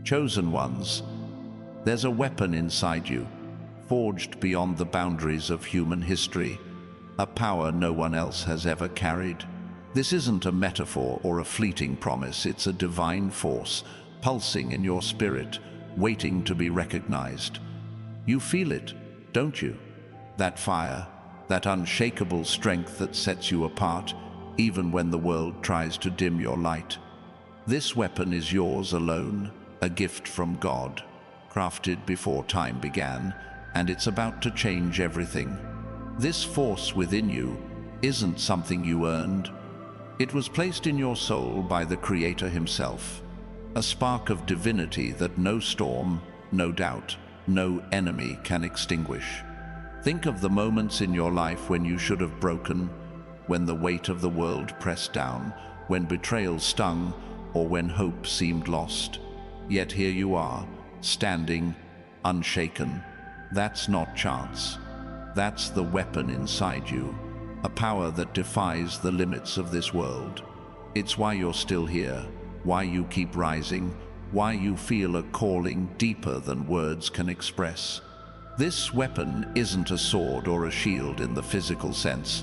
Chosen ones, there's a weapon inside you, forged beyond the boundaries of human history, a power no one else has ever carried. This isn't a metaphor or a fleeting promise, it's a divine force, pulsing in your spirit, waiting to be recognized. You feel it, don't you? That fire, that unshakable strength that sets you apart, even when the world tries to dim your light. This weapon is yours alone, a gift from God, crafted before time began, and it's about to change everything. This force within you isn't something you earned. It was placed in your soul by the Creator himself, a spark of divinity that no storm, no doubt, no enemy can extinguish. Think of the moments in your life when you should have broken, when the weight of the world pressed down, when betrayal stung, or when hope seemed lost. Yet here you are, standing, unshaken. That's not chance. That's the weapon inside you, a power that defies the limits of this world. It's why you're still here, why you keep rising, why you feel a calling deeper than words can express. This weapon isn't a sword or a shield in the physical sense.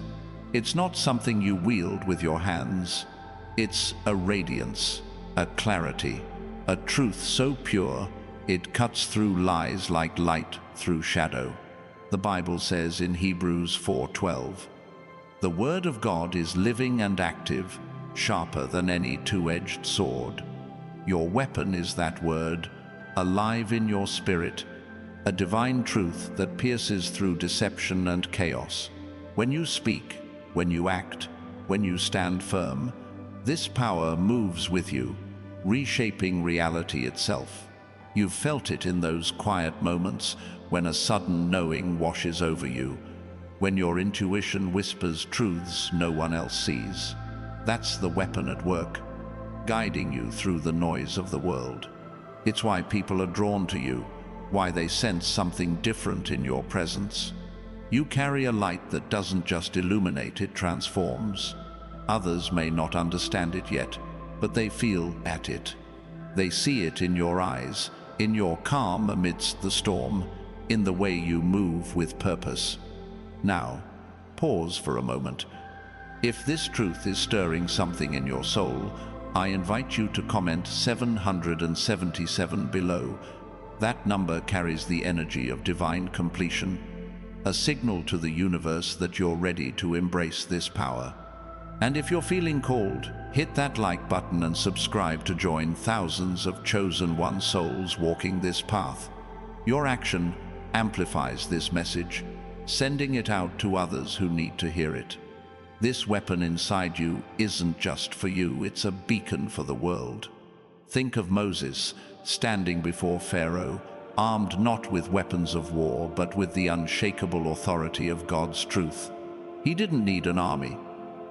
It's not something you wield with your hands. It's a radiance, a clarity, a truth so pure it cuts through lies like light through shadow. The Bible says in Hebrews 4:12, "The word of God is living and active, sharper than any two-edged sword." Your weapon is that word, alive in your spirit, a divine truth that pierces through deception and chaos. When you speak, when you act, when you stand firm, this power moves with you, reshaping reality itself. You've felt it in those quiet moments when a sudden knowing washes over you, when your intuition whispers truths no one else sees. That's the weapon at work, guiding you through the noise of the world. It's why people are drawn to you, why they sense something different in your presence. You carry a light that doesn't just illuminate, it transforms. Others may not understand it yet, but they feel at it. They see it in your eyes, in your calm amidst the storm, in the way you move with purpose. Now, pause for a moment. If this truth is stirring something in your soul, I invite you to comment 777 below. That number carries the energy of divine completion, a signal to the universe that you're ready to embrace this power. And if you're feeling called, hit that like button and subscribe to join thousands of chosen one souls walking this path. Your action amplifies this message, sending it out to others who need to hear it. This weapon inside you isn't just for you, it's a beacon for the world. Think of Moses standing before Pharaoh, armed not with weapons of war, but with the unshakable authority of God's truth. He didn't need an army.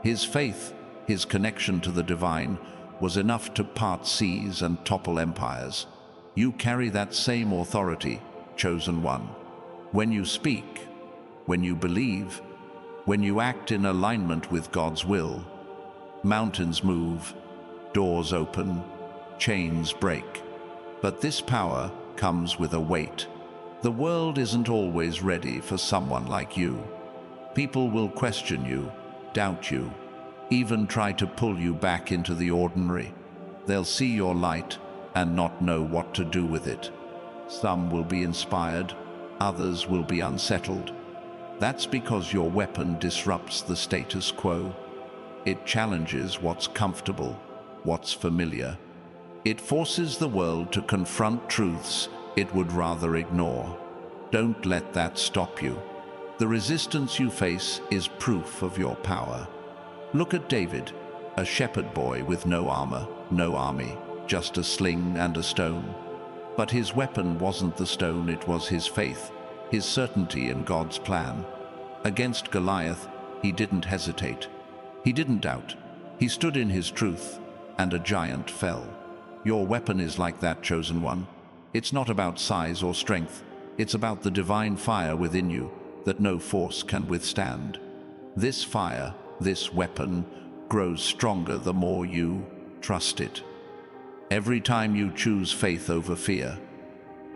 His faith, his connection to the divine, was enough to part seas and topple empires. You carry that same authority, chosen one. When you speak, when you believe, when you act in alignment with God's will, mountains move, doors open, chains break. But this power comes with a weight. The world isn't always ready for someone like you. People will question you, doubt you, even try to pull you back into the ordinary. They'll see your light and not know what to do with it. Some will be inspired, others will be unsettled. That's because your weapon disrupts the status quo. It challenges what's comfortable, what's familiar. It forces the world to confront truths it would rather ignore. Don't let that stop you. The resistance you face is proof of your power. Look at David, a shepherd boy with no armor, no army, just a sling and a stone. But his weapon wasn't the stone, it was his faith, his certainty in God's plan. Against Goliath, he didn't hesitate. He didn't doubt. He stood in his truth, and a giant fell. Your weapon is like that, chosen one. It's not about size or strength. It's about the divine fire within you that no force can withstand. This fire, this weapon, grows stronger the more you trust it. Every time you choose faith over fear,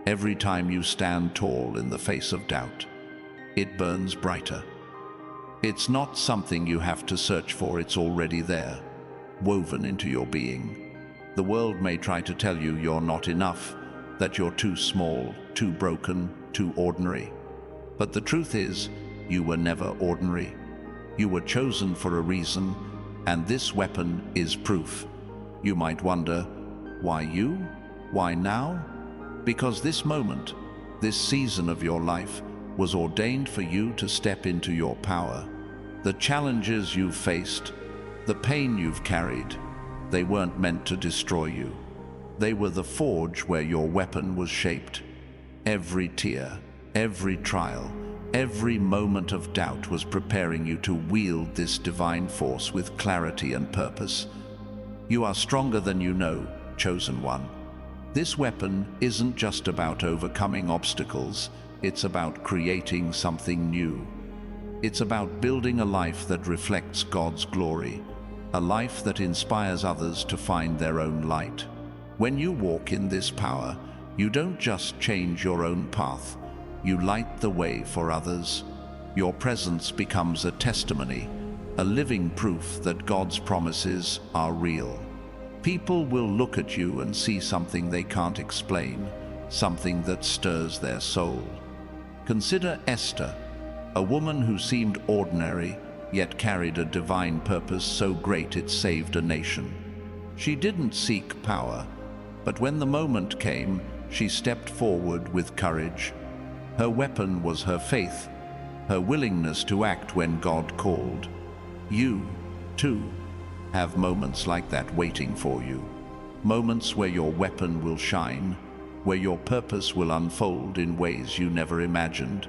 every time you stand tall in the face of doubt, it burns brighter. It's not something you have to search for, it's already there, woven into your being. The world may try to tell you you're not enough, that you're too small, too broken, too ordinary. But the truth is, you were never ordinary. You were chosen for a reason, and this weapon is proof. You might wonder, why you? Why now? Because this moment, this season of your life, was ordained for you to step into your power. The challenges you've faced, the pain you've carried, they weren't meant to destroy you. They were the forge where your weapon was shaped. Every tear, every trial, every moment of doubt was preparing you to wield this divine force with clarity and purpose. You are stronger than you know, chosen one. This weapon isn't just about overcoming obstacles, it's about creating something new. It's about building a life that reflects God's glory, a life that inspires others to find their own light. When you walk in this power, you don't just change your own path, you light the way for others. Your presence becomes a testimony, a living proof that God's promises are real. People will look at you and see something they can't explain, something that stirs their soul. Consider Esther, a woman who seemed ordinary, yet carried a divine purpose so great it saved a nation. She didn't seek power, but when the moment came, she stepped forward with courage. Her weapon was her faith, her willingness to act when God called. You, too, have moments like that waiting for you. Moments where your weapon will shine, where your purpose will unfold in ways you never imagined.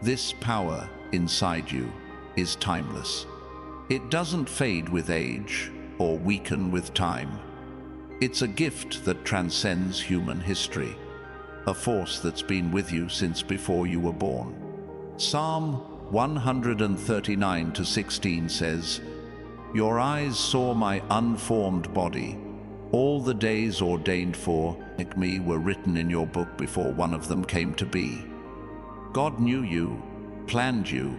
This power inside you is timeless. It doesn't fade with age or weaken with time. It's a gift that transcends human history, a force that's been with you since before you were born. Psalm 139:16 says, "Your eyes saw my unformed body. All the days ordained for me were written in your book before one of them came to be." God knew you, planned you,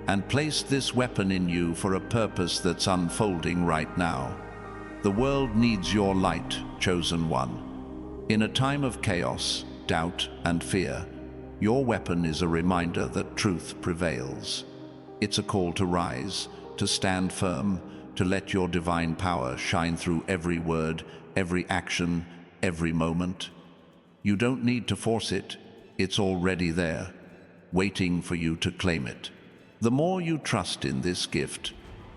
and placed this weapon in you for a purpose that's unfolding right now. The world needs your light, chosen one. In a time of chaos, doubt, and fear, your weapon is a reminder that truth prevails. It's a call to rise, to stand firm, to let your divine power shine through every word, every action, every moment. You don't need to force it. It's already there, waiting for you to claim it. The more you trust in this gift,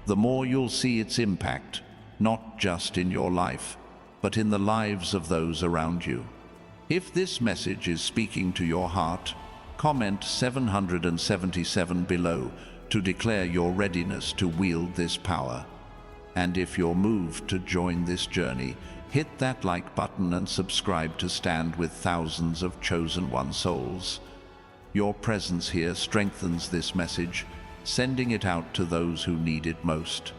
the more you'll see its impact, not just in your life, but in the lives of those around you. If this message is speaking to your heart, comment 777 below to declare your readiness to wield this power. And if you're moved to join this journey, hit that like button and subscribe to stand with thousands of chosen one souls. Your presence here strengthens this message, sending it out to those who need it most.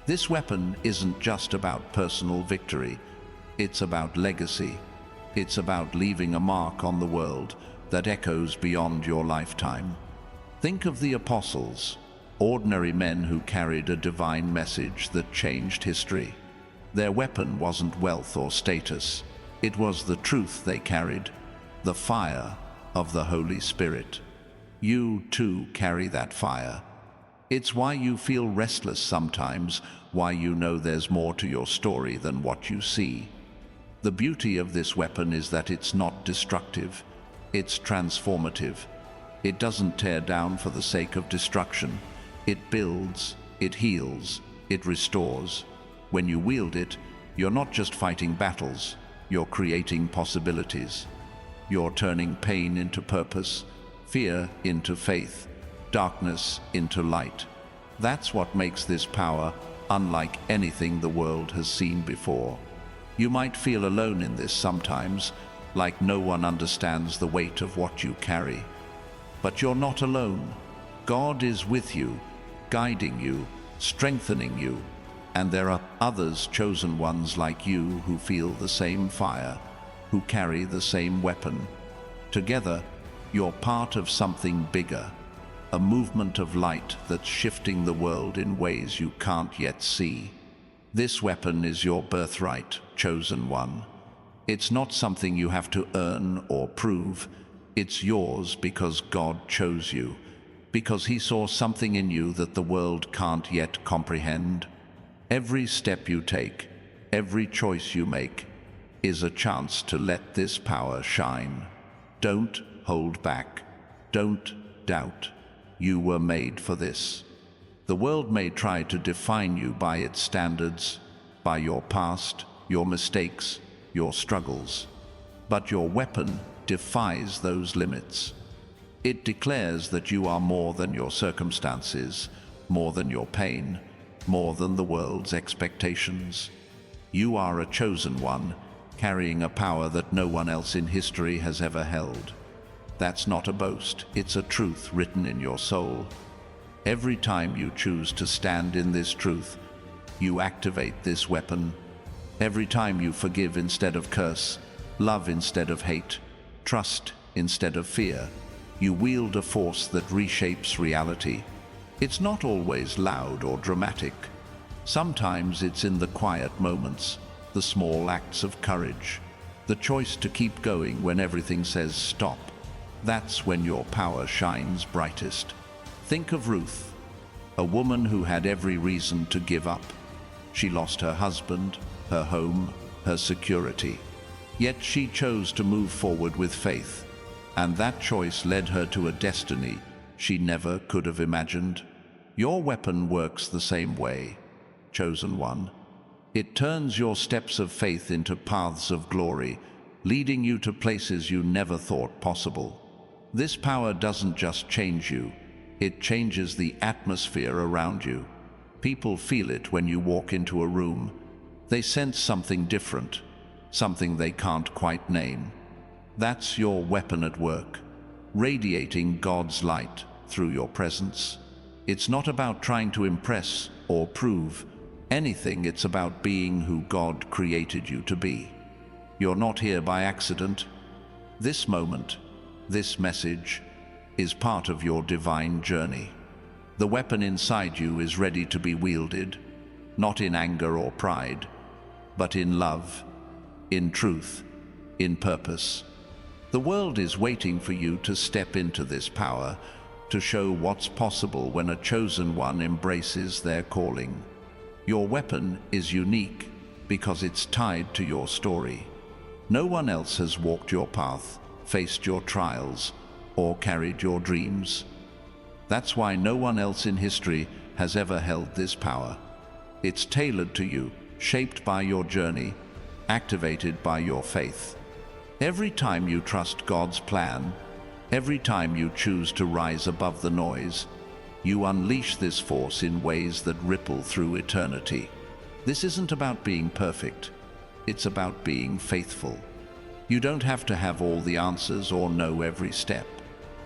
This weapon isn't just about personal victory, it's about legacy. It's about leaving a mark on the world that echoes beyond your lifetime. Think of the apostles, ordinary men who carried a divine message that changed history. Their weapon wasn't wealth or status. It was the truth they carried, the fire of the Holy Spirit. You too carry that fire. It's why you feel restless sometimes, why you know there's more to your story than what you see. The beauty of this weapon is that it's not destructive, it's transformative. It doesn't tear down for the sake of destruction. It builds, it heals, it restores. When you wield it, you're not just fighting battles, you're creating possibilities. You're turning pain into purpose, fear into faith, darkness into light. That's what makes this power unlike anything the world has seen before. You might feel alone in this sometimes, like no one understands the weight of what you carry. But you're not alone. God is with you, guiding you, strengthening you, And there are others, chosen ones like you, who feel the same fire, who carry the same weapon. Together, you're part of something bigger, a movement of light that's shifting the world in ways you can't yet see. This weapon is your birthright, chosen one. It's not something you have to earn or prove. It's yours because God chose you, because He saw something in you that the world can't yet comprehend. Every step you take, every choice you make, is a chance to let this power shine. Don't hold back. Don't doubt. You were made for this. The world may try to define you by its standards, by your past, your mistakes, your struggles. But your weapon defies those limits. It declares that you are more than your circumstances, more than your pain, more than the world's expectations. You are a chosen one, carrying a power that no one else in history has ever held. That's not a boast, it's a truth written in your soul. Every time you choose to stand in this truth, you activate this weapon. Every time you forgive instead of curse, love instead of hate, trust instead of fear, you wield a force that reshapes reality. It's not always loud or dramatic. Sometimes it's in the quiet moments, the small acts of courage, the choice to keep going when everything says stop. That's when your power shines brightest. Think of Ruth, a woman who had every reason to give up. She lost her husband, her home, her security. Yet she chose to move forward with faith, and that choice led her to a destiny she never could have imagined. Your weapon works the same way, chosen one. It turns your steps of faith into paths of glory, leading you to places you never thought possible. This power doesn't just change you, it changes the atmosphere around you. People feel it when you walk into a room. They sense something different, something they can't quite name. That's your weapon at work, radiating God's light through your presence. It's not about trying to impress or prove anything, it's about being who God created you to be. You're not here by accident. This moment, this message, is part of your divine journey. The weapon inside you is ready to be wielded, not in anger or pride, but in love, in truth, in purpose. The world is waiting for you to step into this power, to show what's possible when a chosen one embraces their calling. Your weapon is unique because it's tied to your story. No one else has walked your path, faced your trials, or carried your dreams. That's why no one else in history has ever held this power. It's tailored to you, shaped by your journey, activated by your faith. Every time you trust God's plan, every time you choose to rise above the noise, you unleash this force in ways that ripple through eternity. This isn't about being perfect, it's about being faithful. You don't have to have all the answers or know every step.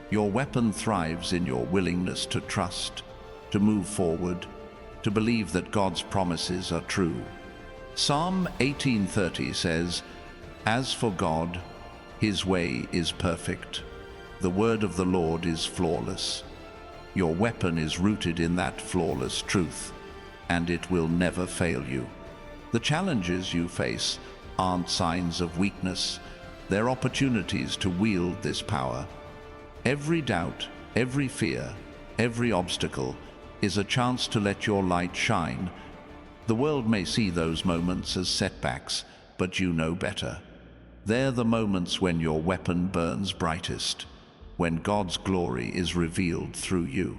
Your weapon thrives in your willingness to trust, to move forward, to believe that God's promises are true. Psalm 18:30 says, "As for God, His way is perfect. The word of the Lord is flawless." Your weapon is rooted in that flawless truth, and it will never fail you. The challenges you face aren't signs of weakness, they're opportunities to wield this power. Every doubt, every fear, every obstacle is a chance to let your light shine. The world may see those moments as setbacks, but you know better. They're the moments when your weapon burns brightest, when God's glory is revealed through you.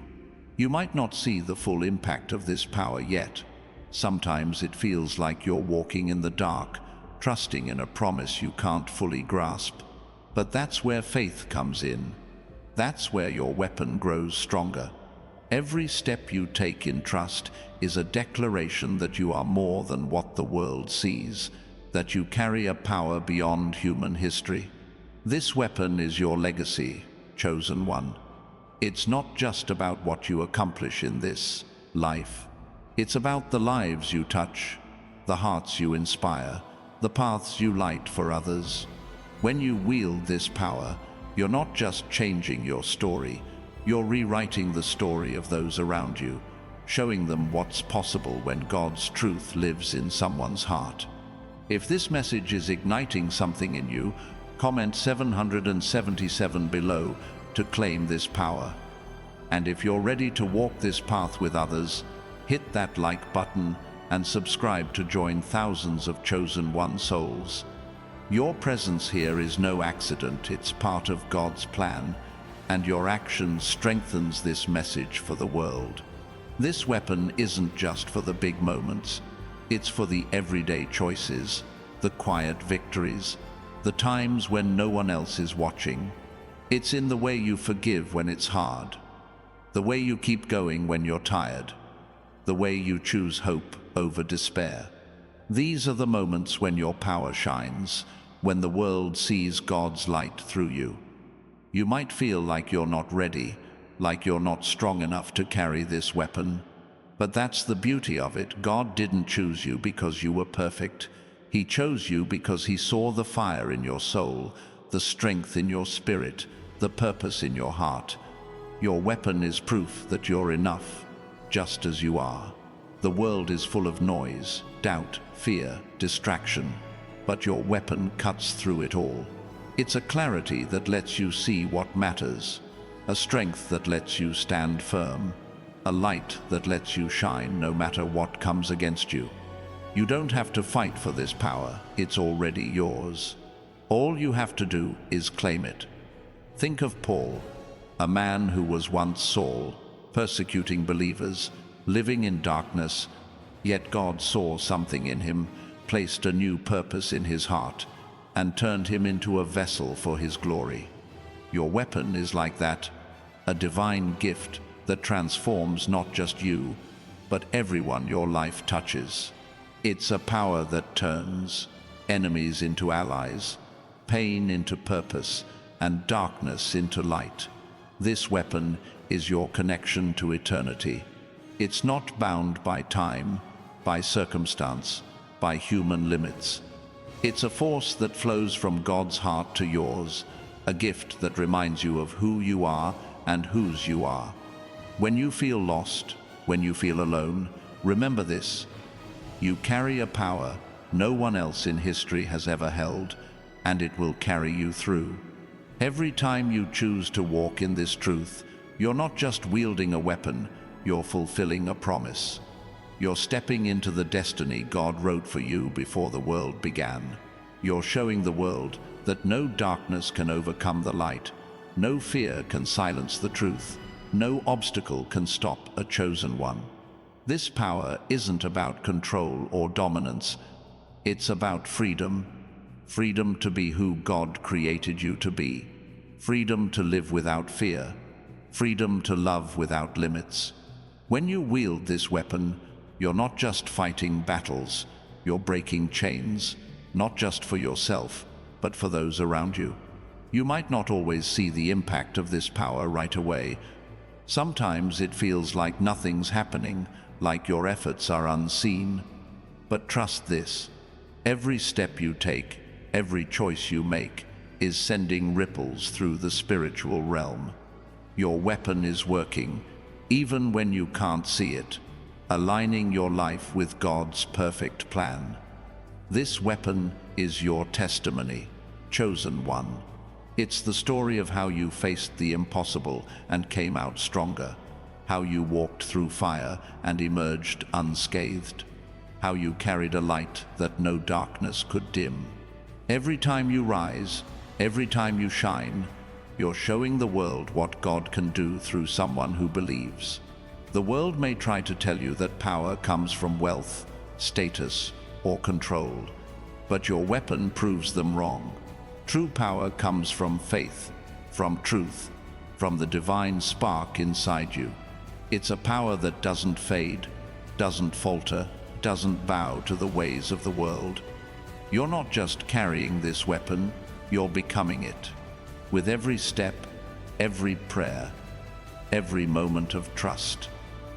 You might not see the full impact of this power yet. Sometimes it feels like you're walking in the dark, trusting in a promise you can't fully grasp. But that's where faith comes in. That's where your weapon grows stronger. Every step you take in trust is a declaration that you are more than what the world sees, that you carry a power beyond human history. This weapon is your legacy, chosen one. It's not just about what you accomplish in this life. It's about the lives you touch, the hearts you inspire, the paths you light for others. When you wield this power, you're not just changing your story, you're rewriting the story of those around you, showing them what's possible when God's truth lives in someone's heart. If this message is igniting something in you, comment 777 below to claim this power. And if you're ready to walk this path with others, hit that like button and subscribe to join thousands of chosen one souls. Your presence here is no accident, it's part of God's plan, and your action strengthens this message for the world. This weapon isn't just for the big moments, it's for the everyday choices, the quiet victories, the times when no one else is watching. It's in the way you forgive when it's hard, the way you keep going when you're tired, the way you choose hope over despair. These are the moments when your power shines, when the world sees God's light through you. You might feel like you're not ready, like you're not strong enough to carry this weapon. But that's the beauty of it. God didn't choose you because you were perfect. He chose you because He saw the fire in your soul, the strength in your spirit, the purpose in your heart. Your weapon is proof that you're enough, just as you are. The world is full of noise, doubt, fear, distraction, but your weapon cuts through it all. It's a clarity that lets you see what matters, a strength that lets you stand firm, a light that lets you shine no matter what comes against you. You don't have to fight for this power, it's already yours. All you have to do is claim it. Think of Paul, a man who was once Saul, persecuting believers, living in darkness, yet God saw something in him, placed a new purpose in his heart, and turned him into a vessel for His glory. Your weapon is like that, a divine gift that transforms not just you, but everyone your life touches. It's a power that turns enemies into allies, pain into purpose, and darkness into light. This weapon is your connection to eternity. It's not bound by time, by circumstance, by human limits. It's a force that flows from God's heart to yours, a gift that reminds you of who you are and whose you are. When you feel lost, when you feel alone, remember this: you carry a power no one else in history has ever held, and it will carry you through. Every time you choose to walk in this truth, you're not just wielding a weapon, you're fulfilling a promise. You're stepping into the destiny God wrote for you before the world began. You're showing the world that no darkness can overcome the light, no fear can silence the truth, no obstacle can stop a chosen one. This power isn't about control or dominance, it's about freedom. Freedom to be who God created you to be. Freedom to live without fear. Freedom to love without limits. When you wield this weapon, you're not just fighting battles, you're breaking chains, not just for yourself, but for those around you. You might not always see the impact of this power right away. Sometimes it feels like nothing's happening, like your efforts are unseen. But trust this: every step you take, every choice you make, is sending ripples through the spiritual realm. Your weapon is working, even when you can't see it, aligning your life with God's perfect plan. This weapon is your testimony, chosen one. It's the story of how you faced the impossible and came out stronger, how you walked through fire and emerged unscathed, how you carried a light that no darkness could dim. Every time you rise, every time you shine, you're showing the world what God can do through someone who believes. The world may try to tell you that power comes from wealth, status, or control, but your weapon proves them wrong. True power comes from faith, from truth, from the divine spark inside you. It's a power that doesn't fade, doesn't falter, doesn't bow to the ways of the world. You're not just carrying this weapon, you're becoming it. With every step, every prayer, every moment of trust,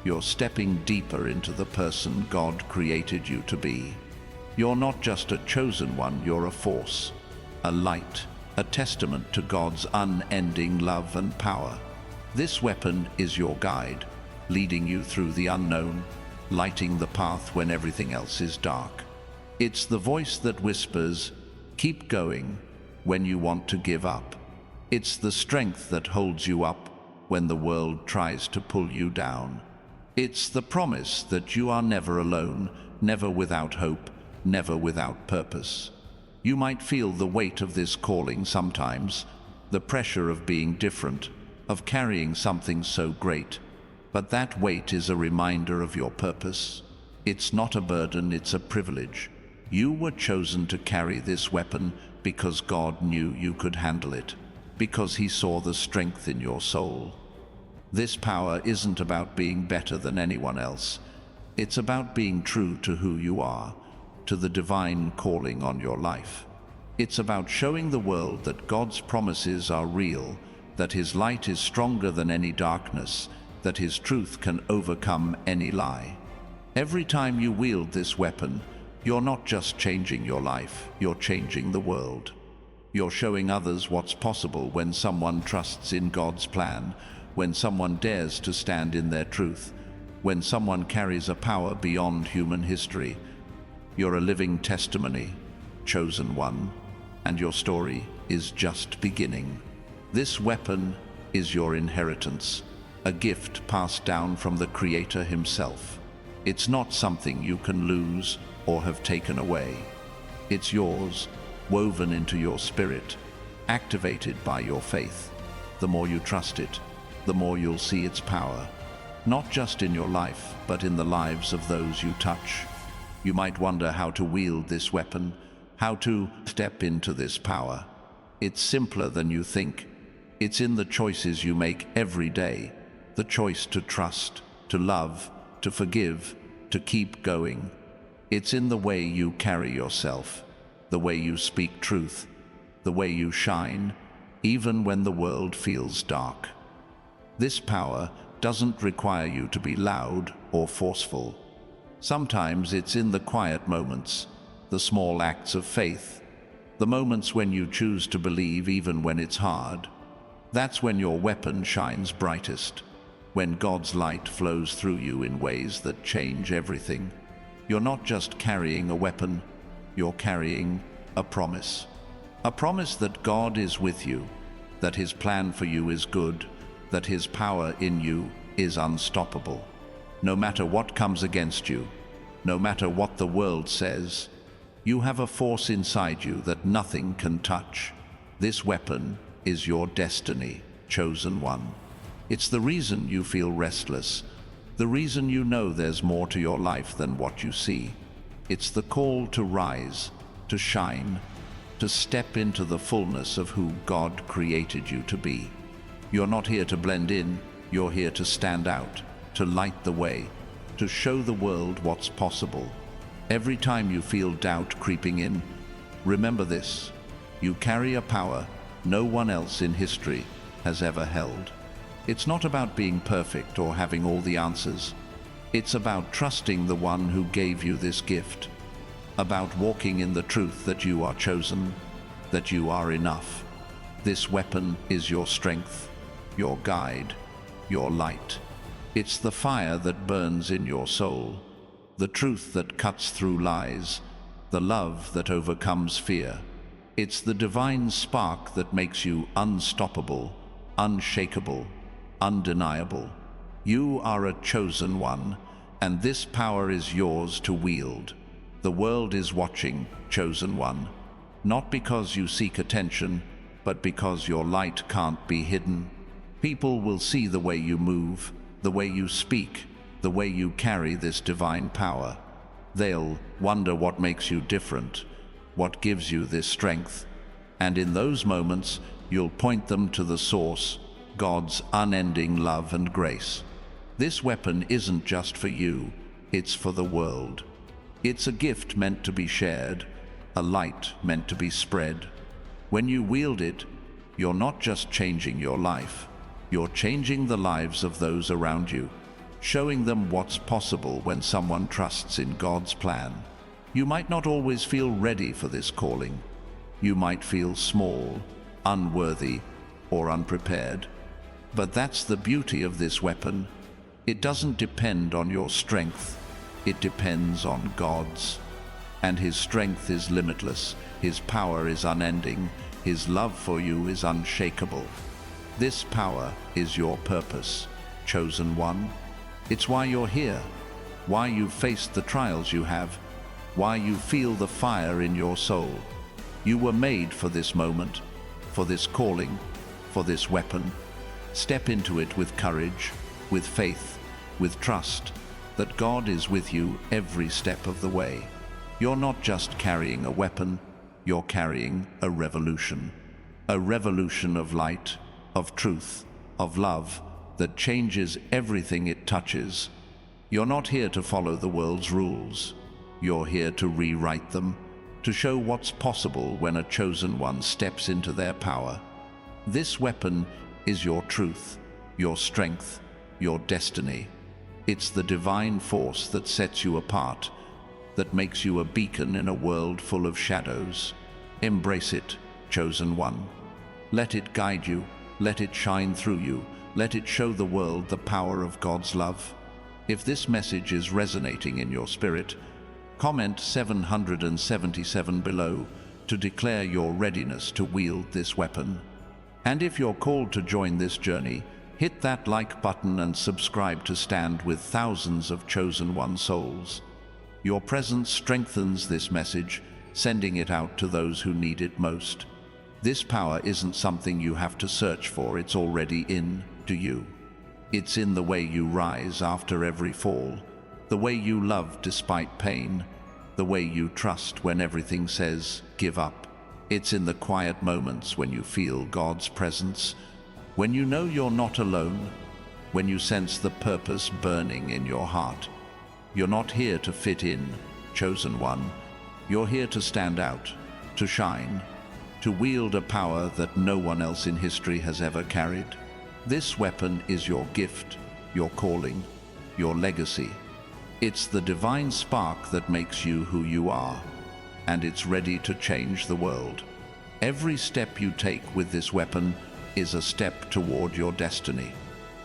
You're stepping deeper into the person God created you to be. You're not just a chosen one, you're a force, a light, a testament to God's unending love and power. This weapon is your guide, leading you through the unknown, lighting the path when everything else is dark. It's the voice that whispers, "Keep going," when you want to give up. It's the strength that holds you up when the world tries to pull you down. It's the promise that you are never alone, never without hope, never without purpose. You might feel the weight of this calling sometimes, the pressure of being different, of carrying something so great. But that weight is a reminder of your purpose. It's not a burden, it's a privilege. You were chosen to carry this weapon because God knew you could handle it, because He saw the strength in your soul. This power isn't about being better than anyone else. It's about being true to who you are, to the divine calling on your life. It's about showing the world that God's promises are real, that His light is stronger than any darkness, that His truth can overcome any lie. Every time you wield this weapon, you're not just changing your life, you're changing the world. You're showing others what's possible when someone trusts in God's plan, when someone dares to stand in their truth, when someone carries a power beyond human history. You're a living testimony, chosen one, and your story is just beginning. This weapon is your inheritance, a gift passed down from the Creator Himself. It's not something you can lose or have taken away. It's yours, woven into your spirit, activated by your faith. The more you trust it, the more you'll see its power, not just in your life, but in the lives of those you touch. You might wonder how to wield this weapon, how to step into this power. It's simpler than you think. It's in the choices you make every day, the choice to trust, to love, to forgive, to keep going. It's in the way you carry yourself, the way you speak truth, the way you shine, even when the world feels dark. This power doesn't require you to be loud or forceful. Sometimes it's in the quiet moments, the small acts of faith, the moments when you choose to believe even when it's hard. That's when your weapon shines brightest, when God's light flows through you in ways that change everything. You're not just carrying a weapon, you're carrying a promise. A promise that God is with you, that His plan for you is good, that His power in you is unstoppable. No matter what comes against you, no matter what the world says, you have a force inside you that nothing can touch. This weapon is your destiny, chosen one. It's the reason you feel restless, the reason you know there's more to your life than what you see. It's the call to rise, to shine, to step into the fullness of who God created you to be. You're not here to blend in, you're here to stand out, to light the way, to show the world what's possible. Every time you feel doubt creeping in, remember this: you carry a power no one else in history has ever held. It's not about being perfect or having all the answers. It's about trusting the one who gave you this gift, about walking in the truth that you are chosen, that you are enough. This weapon is your strength, your guide, your light. It's the fire that burns in your soul, the truth that cuts through lies, the love that overcomes fear. It's the divine spark that makes you unstoppable, unshakable, undeniable. You are a chosen one, and this power is yours to wield. The world is watching, chosen one, not because you seek attention, but because your light can't be hidden. People will see the way you move, the way you speak, the way you carry this divine power. They'll wonder what makes you different, what gives you this strength. And in those moments, you'll point them to the source, God's unending love and grace. This weapon isn't just for you, it's for the world. It's a gift meant to be shared, a light meant to be spread. When you wield it, you're not just changing your life, you're changing the lives of those around you. showing them what's possible when someone trusts in God's plan. You might not always feel ready for this calling. You might feel small, unworthy, or unprepared. But that's the beauty of this weapon. It doesn't depend on your strength. It depends on God's. And His strength is limitless. His power is unending. His love for you is unshakable. This power is your purpose, chosen one. It's why you're here, why you've faced the trials you have, why you feel the fire in your soul. You were made for this moment, for this calling, for this weapon. Step into it with courage, with faith, with trust that God is with you every step of the way. You're not just carrying a weapon, you're carrying a revolution of light, of truth, of love that changes everything it touches. You're not here to follow the world's rules. You're here to rewrite them, to show what's possible when a chosen one steps into their power. This weapon is your truth, your strength, your destiny. It's the divine force that sets you apart, that makes you a beacon in a world full of shadows. Embrace it, chosen one. Let it guide you, let it shine through you, let it show the world the power of God's love. If this message is resonating in your spirit, comment 777 below to declare your readiness to wield this weapon. And if you're called to join this journey, hit that like button and subscribe to stand with thousands of chosen one souls. Your presence strengthens this message, sending it out to those who need it most. This power isn't something you have to search for, it's already in to you. It's in the way you rise after every fall, the way you love despite pain, the way you trust when everything says, give up. It's in the quiet moments when you feel God's presence, when you know you're not alone, when you sense the purpose burning in your heart. You're not here to fit in, chosen one. You're here to stand out, to shine, to wield a power that no one else in history has ever carried. This weapon is your gift, your calling, your legacy. It's the divine spark that makes you who you are, and it's ready to change the world. Every step you take with this weapon is a step toward your destiny.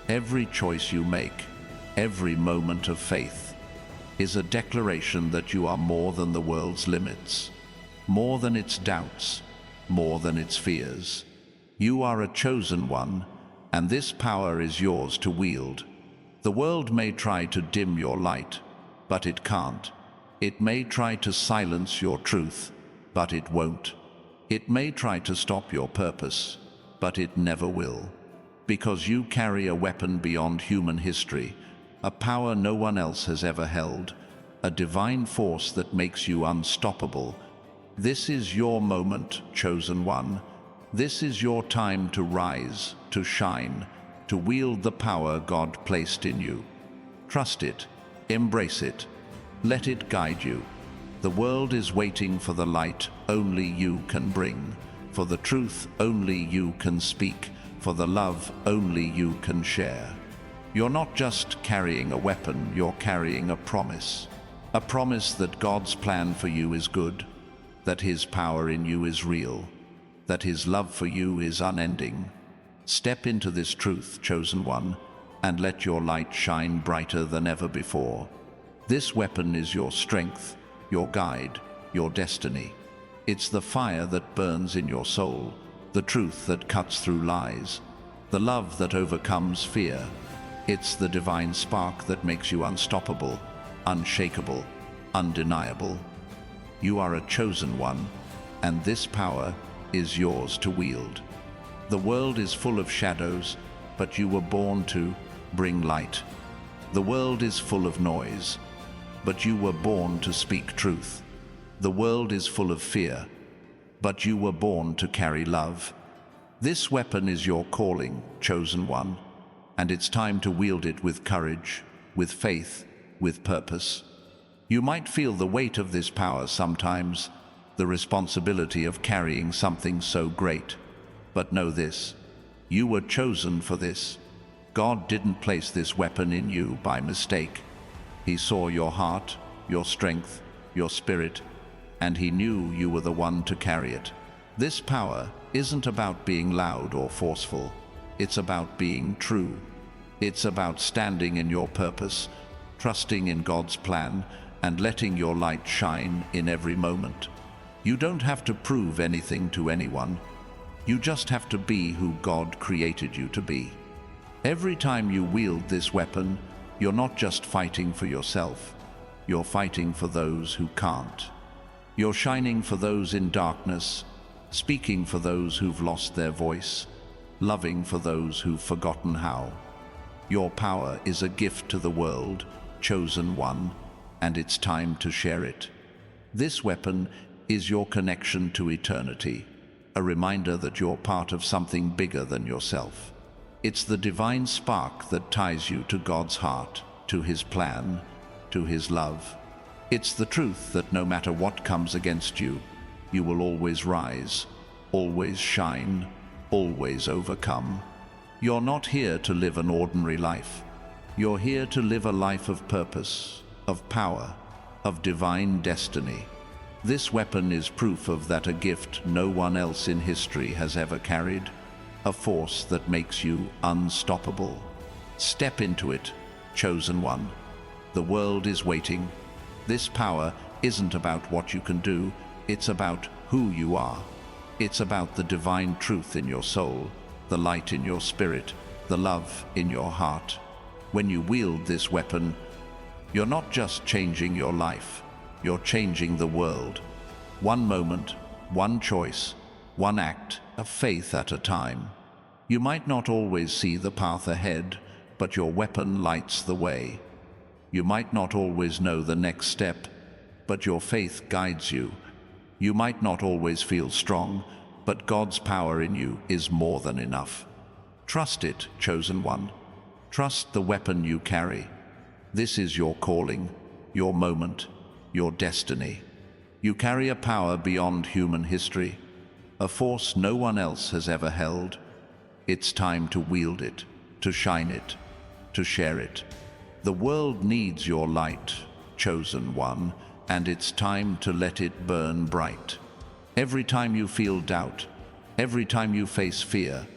Every choice you make, every moment of faith, is a declaration that you are more than the world's limits, more than its doubts, more than its fears. You are a chosen one, and this power is yours to wield. The world may try to dim your light, but it can't. It may try to silence your truth, but it won't. It may try to stop your purpose, but it never will. Because you carry a weapon beyond human history, a power no one else has ever held, a divine force that makes you unstoppable. This is your moment, chosen one. This is your time to rise, to shine, to wield the power God placed in you. Trust it, embrace it, let it guide you. The world is waiting for the light only you can bring, for the truth only you can speak, for the love only you can share. You're not just carrying a weapon, you're carrying a promise that God's plan for you is good, that His power in you is real, that His love for you is unending. Step into this truth, chosen one, and let your light shine brighter than ever before. This weapon is your strength, your guide, your destiny. It's the fire that burns in your soul, the truth that cuts through lies, the love that overcomes fear. It's the divine spark that makes you unstoppable, unshakable, undeniable. You are a chosen one, and this power is yours to wield. The world is full of shadows, but you were born to bring light. The world is full of noise, but you were born to speak truth. The world is full of fear, but you were born to carry love. This weapon is your calling, chosen one, and it's time to wield it with courage, with faith, with purpose. You might feel the weight of this power sometimes, the responsibility of carrying something so great. But know this, you were chosen for this. God didn't place this weapon in you by mistake. He saw your heart, your strength, your spirit, and he knew you were the one to carry it. This power isn't about being loud or forceful. It's about being true. It's about standing in your purpose, trusting in God's plan, and letting your light shine in every moment. You don't have to prove anything to anyone. You just have to be who God created you to be. Every time you wield this weapon, you're not just fighting for yourself. You're fighting for those who can't. You're shining for those in darkness, speaking for those who've lost their voice, loving for those who've forgotten how. Your power is a gift to the world, chosen one, and it's time to share it. This weapon is your connection to eternity, a reminder that you're part of something bigger than yourself. It's the divine spark that ties you to God's heart, to his plan, to his love. It's the truth that no matter what comes against you, you will always rise, always shine, always overcome. You're not here to live an ordinary life. You're here to live a life of purpose, of power, of divine destiny. This weapon is proof of that, a gift no one else in history has ever carried, a force that makes you unstoppable. Step into it, chosen one. The world is waiting. This power isn't about what you can do, it's about who you are. It's about the divine truth in your soul, the light in your spirit, the love in your heart. When you wield this weapon, you're not just changing your life, you're changing the world. One moment, one choice, one act of faith at a time. You might not always see the path ahead, but your weapon lights the way. You might not always know the next step, but your faith guides you. You might not always feel strong, but God's power in you is more than enough. Trust it, chosen one. Trust the weapon you carry. This is your calling, your moment, your destiny. You carry a power beyond human history, a force no one else has ever held. It's time to wield it, to shine it, to share it. The world needs your light, chosen one, and it's time to let it burn bright. Every time you feel doubt, every time you face fear,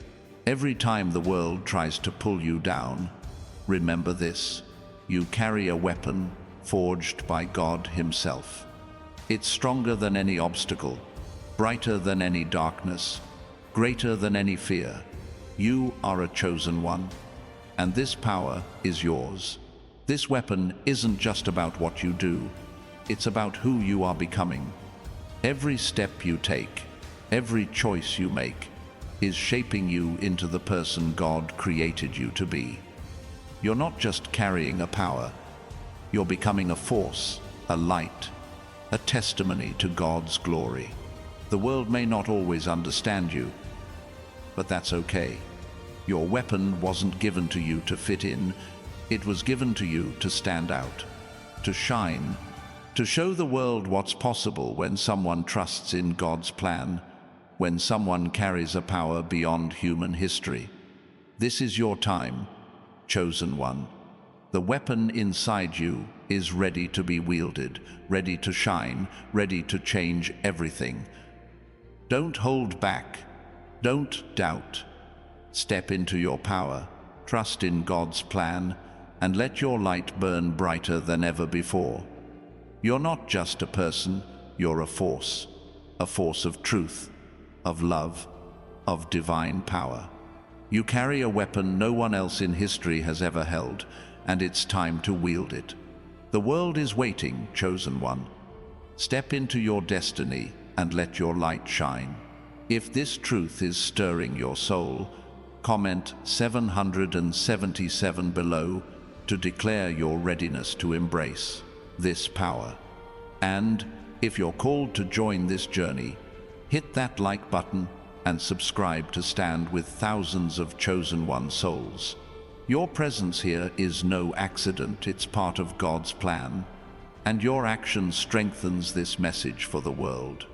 every time the world tries to pull you down, remember this: you carry a weapon forged by God himself. It's stronger than any obstacle, brighter than any darkness, greater than any fear. You are a chosen one, and this power is yours. This weapon isn't just about what you do, it's about who you are becoming. Every step you take, every choice you make, is shaping you into the person God created you to be. You're not just carrying a power, you're becoming a force, a light, a testimony to God's glory. The world may not always understand you, but that's okay. Your weapon wasn't given to you to fit in, it was given to you to stand out, to shine, to show the world what's possible when someone trusts in God's plan, when someone carries a power beyond human history. This is your time, chosen one. The weapon inside you is ready to be wielded, ready to shine, ready to change everything. Don't hold back. Don't doubt. Step into your power, trust in God's plan, and let your light burn brighter than ever before. You're not just a person, you're a force of truth, of love, of divine power. You carry a weapon no one else in history has ever held, and it's time to wield it. The world is waiting, chosen one. Step into your destiny and let your light shine. If this truth is stirring your soul, comment 777 below to declare your readiness to embrace this power. And if you're called to join this journey, hit that like button and subscribe to stand with thousands of chosen one souls. Your presence here is no accident, it's part of God's plan, and your action strengthens this message for the world.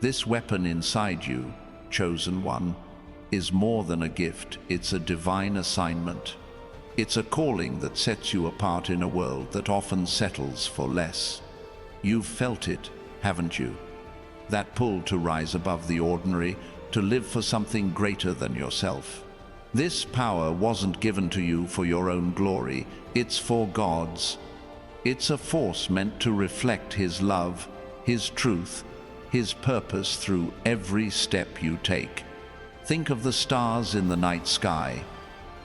This weapon inside you, chosen one, is more than a gift, it's a divine assignment. It's a calling that sets you apart in a world that often settles for less. You've felt it, haven't you? That pull to rise above the ordinary, to live for something greater than yourself. This power wasn't given to you for your own glory, it's for God's. It's a force meant to reflect His love, His truth, His purpose through every step you take. Think of the stars in the night sky.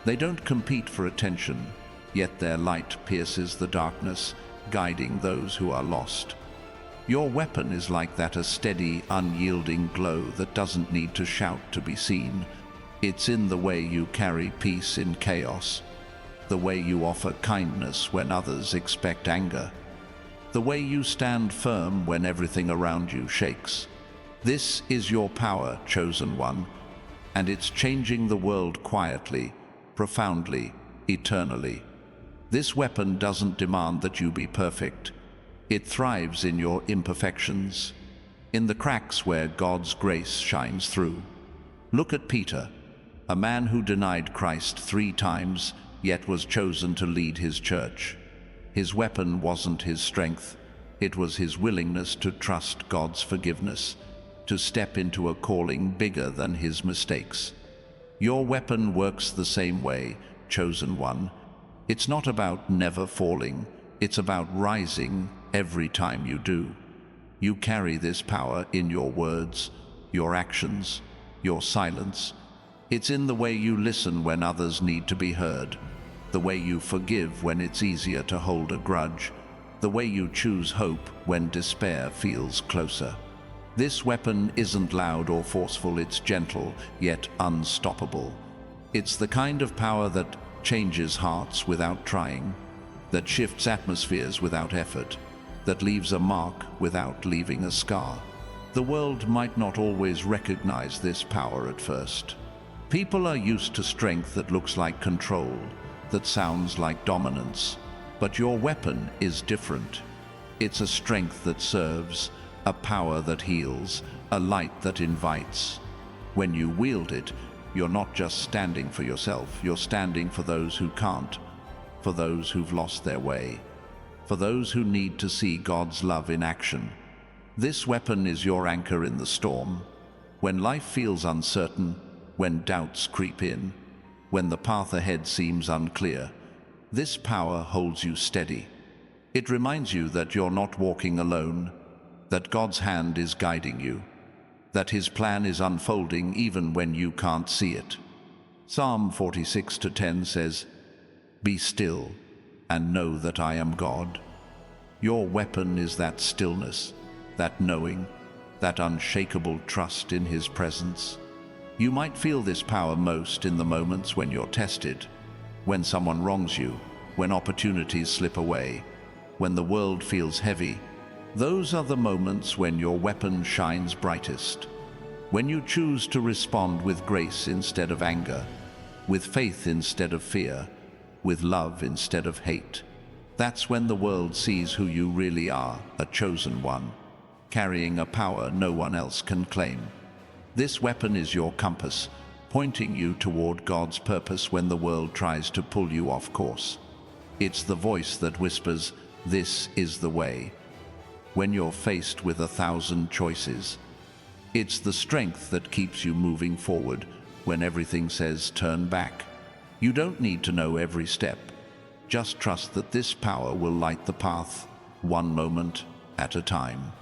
They don't compete for attention, yet their light pierces the darkness, guiding those who are lost. Your weapon is like that, a steady, unyielding glow that doesn't need to shout to be seen. It's in the way you carry peace in chaos, the way you offer kindness when others expect anger, the way you stand firm when everything around you shakes. This is your power, chosen one, and it's changing the world quietly, profoundly, eternally. This weapon doesn't demand that you be perfect. It thrives in your imperfections, in the cracks where God's grace shines through. Look at Peter, a man who denied Christ 3 times, yet was chosen to lead his church. His weapon wasn't his strength, it was his willingness to trust God's forgiveness, to step into a calling bigger than his mistakes. Your weapon works the same way, chosen one. It's not about never falling, it's about rising every time you do. You carry this power in your words, your actions, your silence. It's in the way you listen when others need to be heard, the way you forgive when it's easier to hold a grudge, the way you choose hope when despair feels closer. This weapon isn't loud or forceful, it's gentle, yet unstoppable. It's the kind of power that changes hearts without trying, that shifts atmospheres without effort, that leaves a mark without leaving a scar. The world might not always recognize this power at first. People are used to strength that looks like control, that sounds like dominance. But your weapon is different. It's a strength that serves, a power that heals, a light that invites. When you wield it, you're not just standing for yourself, you're standing for those who can't, for those who've lost their way, for those who need to see God's love in action. This weapon is your anchor in the storm. When life feels uncertain, when doubts creep in, when the path ahead seems unclear, this power holds you steady. It reminds you that you're not walking alone, that God's hand is guiding you, that His plan is unfolding even when you can't see it. Psalm 46:10 says, "Be still and know that I am God." Your weapon is that stillness, that knowing, that unshakable trust in His presence. You might feel this power most in the moments when you're tested, when someone wrongs you, when opportunities slip away, when the world feels heavy. Those are the moments when your weapon shines brightest. When you choose to respond with grace instead of anger, with faith instead of fear, with love instead of hate. That's when the world sees who you really are, a chosen one, carrying a power no one else can claim. This weapon is your compass, pointing you toward God's purpose when the world tries to pull you off course. It's the voice that whispers, "This is the way," when you're faced with 1,000 choices. It's the strength that keeps you moving forward when everything says turn back. You don't need to know every step. Just trust that this power will light the path, one moment at a time.